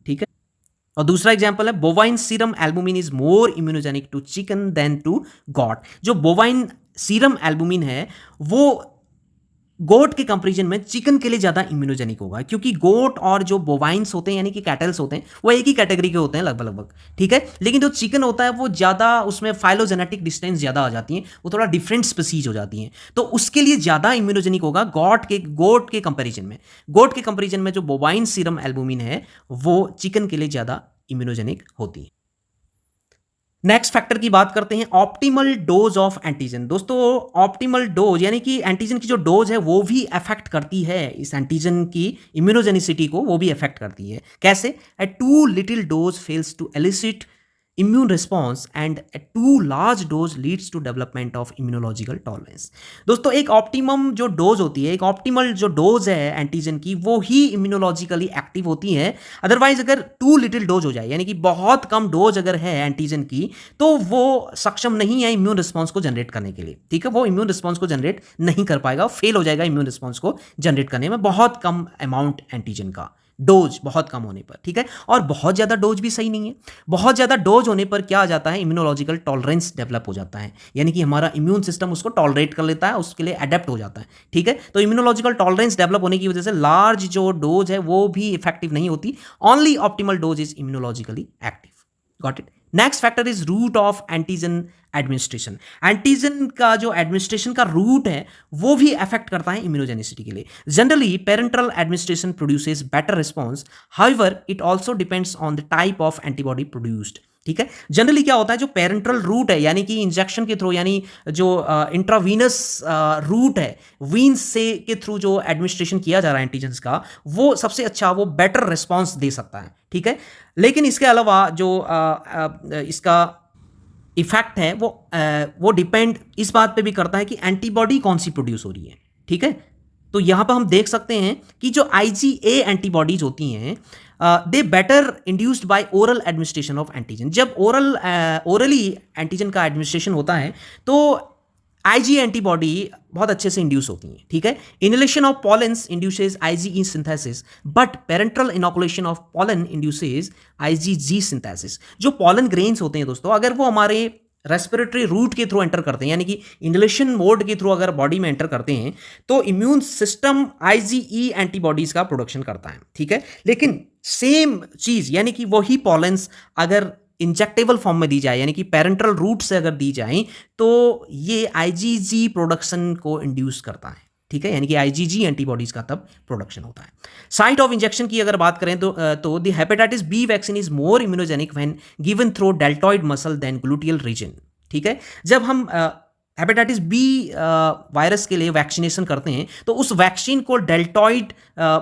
ठीक है। और दूसरा एग्जांपल है bovine serum albumin is more immunogenic to chicken than to goat. जो बोवाइन सीरम एल्बुमिन है वो गोट के कंपैरिजन में चिकन के लिए ज़्यादा इम्यूनोजेनिक होगा, क्योंकि गोट और जो बोवाइंस होते हैं यानी कि कैटल्स होते हैं वो एक ही कैटेगरी के होते हैं लगभग, ठीक है। लेकिन जो चिकन होता है वो ज़्यादा, उसमें फाइलोजेनेटिक डिस्टेंस ज़्यादा आ जाती हैं, वो थोड़ा डिफरेंट स्पीसीज हो जाती हैं, तो उसके लिए ज़्यादा इम्यूनोजेनिक होगा गोट के कंपैरिजन में। गोट के कंपैरिजन में जो बोवाइन सीरम एल्बुमिन है वो चिकन के लिए ज़्यादा इम्यूनोजेनिक होती है। नेक्स्ट फैक्टर की बात करते हैं ऑप्टिमल डोज ऑफ एंटीजन। दोस्तों ऑप्टिमल डोज यानी कि एंटीजन की जो डोज है वो भी अफेक्ट करती है इस एंटीजन की इम्यूनोजेनिसिटी को, वो भी अफेक्ट करती है। कैसे? A too little dose fails to elicit immune response and a too large dose leads to development of immunological tolerance। दोस्तों एक ऑप्टिमम जो डोज होती है, एक ऑप्टिमल जो डोज है एंटीजन की, वो ही इम्यूनोलॉजिकली एक्टिव होती है। अदरवाइज अगर टू लिटिल डोज हो जाए, यानी कि बहुत कम डोज अगर है एंटीजन की, तो वो सक्षम नहीं है इम्यून रिस्पॉन्स को जनरेट करने के लिए। ठीक है, वो इम्यून रिस्पॉन्स को जनरेट नहीं कर पाएगा, फेल हो जाएगा इम्यून रिस्पॉन्स को जनरेट करने में बहुत कम अमाउंट एंटीजन का, डोज बहुत कम होने पर। ठीक है, और बहुत ज़्यादा डोज भी सही नहीं है। बहुत ज़्यादा डोज होने पर क्या आ जाता है, इम्यूनोलॉजिकल टॉलरेंस डेवलप हो जाता है, यानी कि हमारा इम्यून सिस्टम उसको टॉलरेट कर लेता है, उसके लिए अडेप्ट हो जाता है। ठीक है, तो इम्यूनोलॉजिकल टॉलरेंस डेवलप होने की वजह से लार्ज जो डोज है वो भी इफेक्टिव नहीं होती। Only optimal dose is immunologically active. Got it. Next factor is route of antigen administration. Antigen का जो एडमिनिस्ट्रेशन का रूट है वो भी अफेक्ट करता है इम्यूनोजेनिसिटी के लिए। Generally parental administration produces better response, however it also depends on the type of antibody produced. ठीक है, जनरली क्या होता है, जो पेरेंटल रूट है यानी कि इंजेक्शन के थ्रू, यानी जो इंट्रावीनस रूट है, वीन्स से के थ्रू जो एडमिनिस्ट्रेशन किया जा रहा है एंटीजेंस का, वो सबसे अच्छा, वो बेटर रिस्पॉन्स दे सकता है। ठीक है, लेकिन इसके अलावा जो इसका इफेक्ट है वो डिपेंड इस बात पे भी करता है कि एंटीबॉडी कौन सी प्रोड्यूस हो रही है। ठीक है, तो यहाँ पर हम देख सकते हैं कि जो IgA एंटीबॉडीज होती हैं, दे better induced by oral administration of antigen. जब ओरली एंटीजन का एडमिनिस्ट्रेशन होता है तो IgA एंटीबॉडी बहुत अच्छे से इंड्यूस होती हैं। ठीक है, inhalation of pollens induces IgE synthesis, but parental inoculation of pollen induces IgG synthesis. जो पॉलन ग्रेन्स होते हैं दोस्तों, अगर वो हमारे रेस्पिरेटरी रूट के थ्रू एंटर करते हैं, यानी कि इनहेलेशन मोड के थ्रू अगर बॉडी में एंटर करते हैं, तो इम्यून सिस्टम IgE एंटीबॉडीज का प्रोडक्शन करता है। ठीक है, लेकिन सेम चीज यानी कि वही पॉलेंस अगर इंजेक्टेबल फॉर्म में दी जाए, यानी कि पेरेंटल रूट से अगर दी जाए, तो ये IgG प्रोडक्शन को इंड्यूस करता है। ठीक है, यानी कि IgG एंटीबॉडीज का तब प्रोडक्शन होता है। साइट ऑफ इंजेक्शन की अगर बात करें तो the hepatitis B vaccine is more immunogenic when given through deltoid muscle than gluteal region. ठीक है, जब हम हेपेटाइटिस बी वायरस के लिए वैक्सीनेशन करते हैं तो उस वैक्सीन को डेल्टॉइड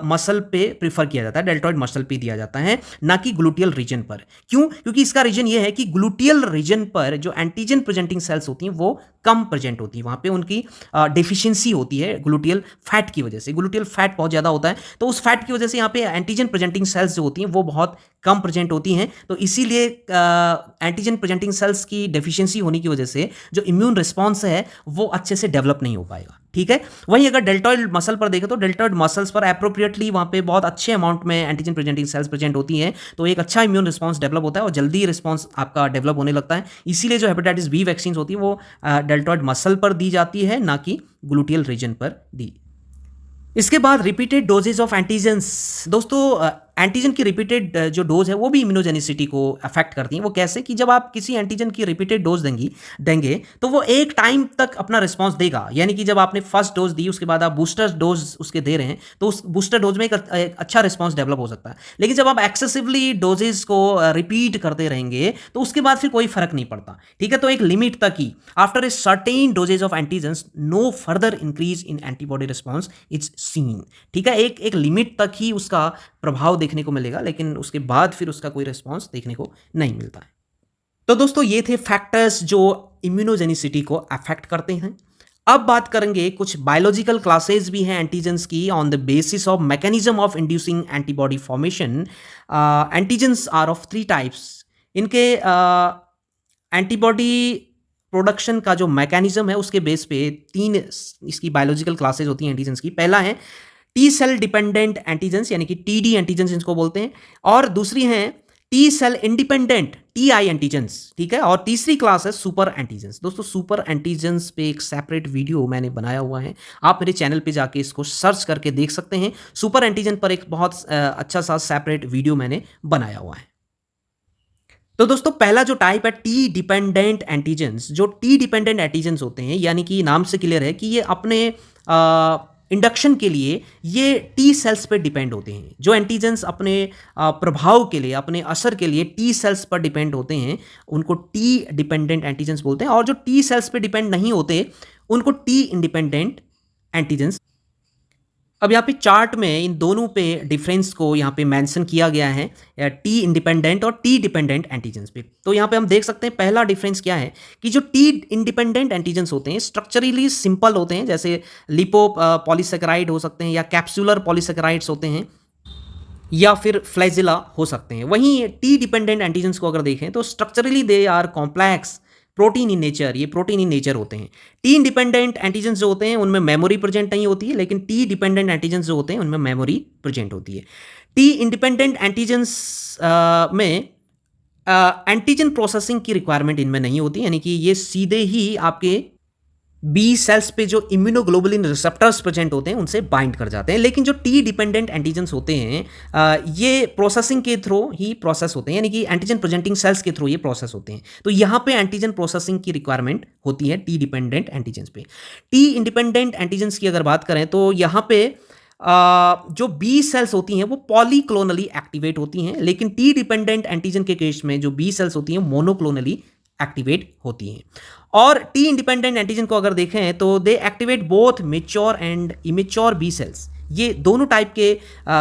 मसल पे प्रीफर किया जाता है, डेल्टॉइड मसल पे दिया जाता है, ना कि ग्लूटियल रीजन पर। क्यों? क्योंकि इसका रीजन ये है कि ग्लूटियल रीजन पर जो एंटीजन प्रेजेंटिंग सेल्स होती हैं वो कम प्रेजेंट होती है, वहाँ पे उनकी डेफिशिएंसी होती है ग्लूटियल फैट की वजह से। ग्लूटियल फैट बहुत ज़्यादा होता है, तो उस फैट की वजह से यहाँ पे एंटीजन प्रेजेंटिंग सेल्स जो होती हैं वो बहुत कम प्रेजेंट होती हैं। तो इसीलिए एंटीजन प्रेजेंटिंग सेल्स की डेफिशिएंसी होने की वजह से जो इम्यून रिस्पॉन्स है वो अच्छे से डेवलप नहीं हो पाएगा। ठीक है, वहीं अगर डेल्टॉइड मसल पर देखें तो डेल्टॉइड मसल्स पर एप्रोप्रिएटली वहाँ पे बहुत अच्छे अमाउंट में एंटीजन प्रेजेंटिंग सेल्स प्रेजेंट होती हैं, तो एक अच्छा इम्यून रिस्पॉन्स डेवलप होता है और जल्दी रिस्पॉन्स आपका डेवलप होने लगता है। इसीलिए जो हेपेटाइटिस बी वैक्सीन होती है वो डेल्टॉइड मसल पर दी जाती है, ना कि ग्लूटियल रीजन पर दी। इसके बाद रिपीटेड डोजेज ऑफ एंटीजेंस। दोस्तों एंटीजन की रिपीटेड जो डोज है वो भी इम्यूनोजेनिसिटी को अफेक्ट करती हैं। वो कैसे कि जब आप किसी एंटीजन की रिपीटेड डोज देंगे तो वो एक टाइम तक अपना रिस्पांस देगा, यानी कि जब आपने फर्स्ट डोज दी उसके बाद आप बूस्टर डोज उसके दे रहे हैं तो उस बूस्टर डोज में एक अच्छा रिस्पांस डेवलप हो सकता है। लेकिन जब आप एक्सेसिवली डोजेज को रिपीट करते रहेंगे तो उसके बाद फिर कोई फर्क नहीं पड़ता। ठीक है, तो एक लिमिट तक ही, after a certain doses of antigens no further increase in antibody response is seen. ठीक है, एक लिमिट तक ही उसका प्रभाव देखने को मिलेगा, लेकिन उसके बाद फिर उसका कोई रिस्पांस देखने को नहीं मिलता है। तो दोस्तों ये थे फैक्टर्स जो इम्यूनोजेनिसिटी को अफेक्ट करते हैं। अब बात करेंगे कुछ बायोलॉजिकल क्लासेस भी हैं एंटीजेंस की on the basis of mechanism of inducing antibody formation. Antigens are of 3 types. इनके एंटीबॉडी प्रोडक्शन का जो मैकेनिज्म है उसके बेस पे 3 इसकी बायोलॉजिकल क्लासेस होती हैं एंटीजेंस की। पहला है टी सेल डिपेंडेंट एंटीजेंस, यानी कि TD एंटीजेंस इनको बोलते हैं, और दूसरी हैं T cell independent TI antigens. ठीक है, और तीसरी क्लास है सुपर एंटीजेंस। दोस्तों सुपर एंटीजेंस पे एक सेपरेट वीडियो मैंने बनाया हुआ है, आप मेरे चैनल पे जाके इसको सर्च करके देख सकते हैं। सुपर एंटीजन पर एक बहुत अच्छा सा सेपरेट वीडियो मैंने बनाया हुआ है। तो दोस्तों पहला जो टाइप है टी डिपेंडेंट एंटीजेंस। जो टी डिपेंडेंट एंटीजेंस होते हैं, यानी कि नाम से क्लियर है कि ये अपने इंडक्शन के लिए ये टी सेल्स पर डिपेंड होते हैं। जो एंटीजेंस अपने प्रभाव के लिए, अपने असर के लिए टी सेल्स पर डिपेंड होते हैं उनको टी डिपेंडेंट एंटीजेंस बोलते हैं, और जो टी सेल्स पर डिपेंड नहीं होते उनको टी इंडिपेंडेंट एंटीजेंस। अब यहाँ पे चार्ट में इन दोनों पे डिफरेंस को यहाँ पे मेंशन किया गया है, टी इंडिपेंडेंट और टी डिपेंडेंट एंटीजन्स पे। तो यहाँ पे हम देख सकते हैं पहला डिफरेंस क्या है कि जो टी इंडिपेंडेंट एंटीजन्स होते हैं स्ट्रक्चरली सिंपल होते हैं, जैसे लिपो पॉलीसेकेराइड हो सकते हैं या कैप्सुलर पॉलीसेकेराइड्स होते हैं या फिर फ्लैजिला हो सकते हैं। वहीं टी डिपेंडेंट एंटीजन्स को अगर देखें तो structurally they are complex protein in nature, ये प्रोटीन इन नेचर होते हैं। टी इंडिपेंडेंट एंटीजन्स जो होते हैं उनमें मेमोरी प्रेजेंट नहीं होती है, लेकिन टी डिपेंडेंट एंटीजन्स जो होते हैं उनमें मेमोरी प्रेजेंट होती है। टी इंडिपेंडेंट एंटीजन्स में एंटीजन प्रोसेसिंग की रिक्वायरमेंट इनमें नहीं होती, यानी कि ये सीधे ही आपके बी सेल्स पे जो इम्यूनोग्लोबुलिन रिसेप्टर्स प्रेजेंट होते हैं उनसे बाइंड कर जाते हैं। लेकिन जो टी डिपेंडेंट एंटीजन्स होते हैं ये प्रोसेसिंग के थ्रू ही प्रोसेस होते हैं, यानी कि एंटीजन प्रेजेंटिंग सेल्स के थ्रू ये प्रोसेस होते हैं। तो यहाँ पे एंटीजन प्रोसेसिंग की रिक्वायरमेंट होती है टी डिपेंडेंट एंटीजन्स पे। टी इंडिपेंडेंट एंटीजन्स की अगर बात करें तो यहाँ पे जो बी सेल्स होती हैं वो पॉलीक्लोनली एक्टिवेट होती हैं, लेकिन टी डिपेंडेंट एंटीजन के केस में जो बी सेल्स होती हैं मोनोक्लोनली एक्टिवेट होती हैं। और टी इंडिपेंडेंट एंटीजन को अगर देखें तो they activate both mature and immature B cells. ये दोनों टाइप के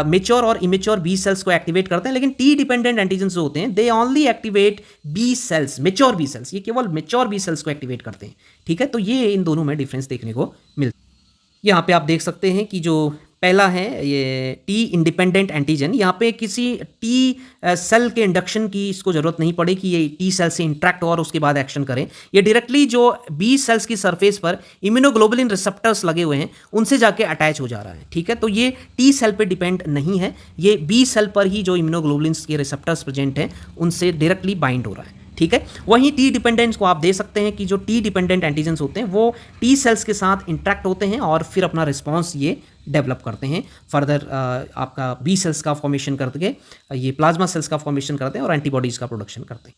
मेच्योर और इमेच्योर बी सेल्स को एक्टिवेट करते हैं, लेकिन टी डिपेंडेंट एंटीजन जो होते हैं they only activate B cells, mature B cells, ये केवल मेच्योर बी सेल्स को एक्टिवेट करते हैं। ठीक है, तो ये इन दोनों में डिफरेंस देखने को मिलता है। यहाँ पे आप देख सकते हैं कि जो पहला है ये टी इंडिपेंडेंट एंटीजन, यहाँ पे किसी टी सेल के इंडक्शन की इसको जरूरत नहीं पड़े कि ये टी सेल से इंट्रैक्ट हो और उसके बाद एक्शन करें। ये डायरेक्टली जो बी सेल्स की सरफेस पर इम्यूनोग्लोबुलिन रिसेप्टर्स लगे हुए हैं उनसे जाके अटैच हो जा रहा है। ठीक है, तो ये टी सेल पे डिपेंड नहीं है, ये बी सेल पर ही जो इम्यूनोग्लोबुलिन के रिसेप्टर्स प्रेजेंट हैं उनसे डायरेक्टली बाइंड हो रहा है। ठीक है, वहीं टी डिपेंडेंस को आप दे सकते हैं कि जो टी डिपेंडेंट एंटीजन्स होते हैं वो टी सेल्स के साथ इंटरेक्ट होते हैं और फिर अपना रिस्पॉन्स ये डेवलप करते हैं, फर्दर आपका बी सेल्स का फॉर्मेशन करके ये प्लाज्मा सेल्स का फॉर्मेशन करते हैं और एंटीबॉडीज का प्रोडक्शन करते हैं।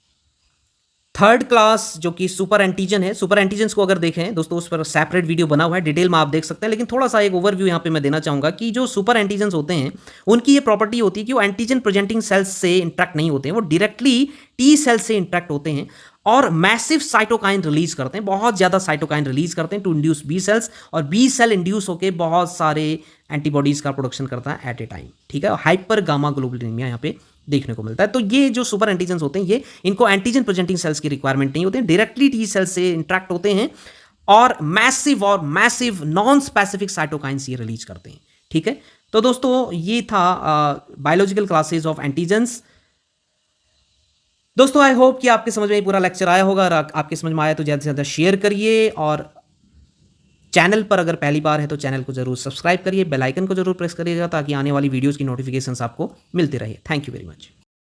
थर्ड क्लास जो कि सुपर एंटीजन है, सुपर एंटीजन्स को अगर देखें दोस्तों उस पर सेपरेट वीडियो बना हुआ है, डिटेल में आप देख सकते हैं, लेकिन थोड़ा सा एक ओवरव्यू यहाँ पे मैं देना चाहूँगा कि जो सुपर एंटीजन्स होते हैं उनकी ये प्रॉपर्टी होती है कि वो एंटीजन प्रेजेंटिंग सेल्स से इंटरेक्ट नहीं होते हैं, वो डायरेक्टली टी सेल से इंटरेक्ट होते हैं और मैसिव साइटोकाइन रिलीज करते हैं, बहुत ज़्यादा साइटोकाइन रिलीज करते हैं टू इंड्यूस बी सेल्स, और बी सेल इंड्यूस होकर बहुत सारे एंटीबॉडीज़ का प्रोडक्शन करता है एट ए टाइम। ठीक है, हाइपर गामा ग्लोबुलिनिमिया यहाँ पे देखने को मिलता है। तो ये जो सुपर एंटीजन्स होते हैं ये इनको एंटीजन प्रेजेंटिंग सेल्स की रिक्वायरमेंट नहीं होती है, डायरेक्टली टी सेल से इंटरेक्ट होते हैं और मैसिव नॉन स्पेसिफिक साइटोकाइंस ये रिलीज करते हैं। ठीक है, तो दोस्तों ये था बायोलॉजिकल क्लासेस ऑफ एंटीजन्स। दोस्तों आई होप कि आपके समझ में पूरा लेक्चर आया होगा, और आपके समझ में आया तो ज़्यादा से ज़्यादा शेयर करिए, और चैनल पर अगर पहली बार है तो चैनल को जरूर सब्सक्राइब करिए, बेल आइकन को जरूर प्रेस करिएगा ताकि आने वाली वीडियोस की नोटिफिकेशंस आपको मिलती रहे। Thank you very much.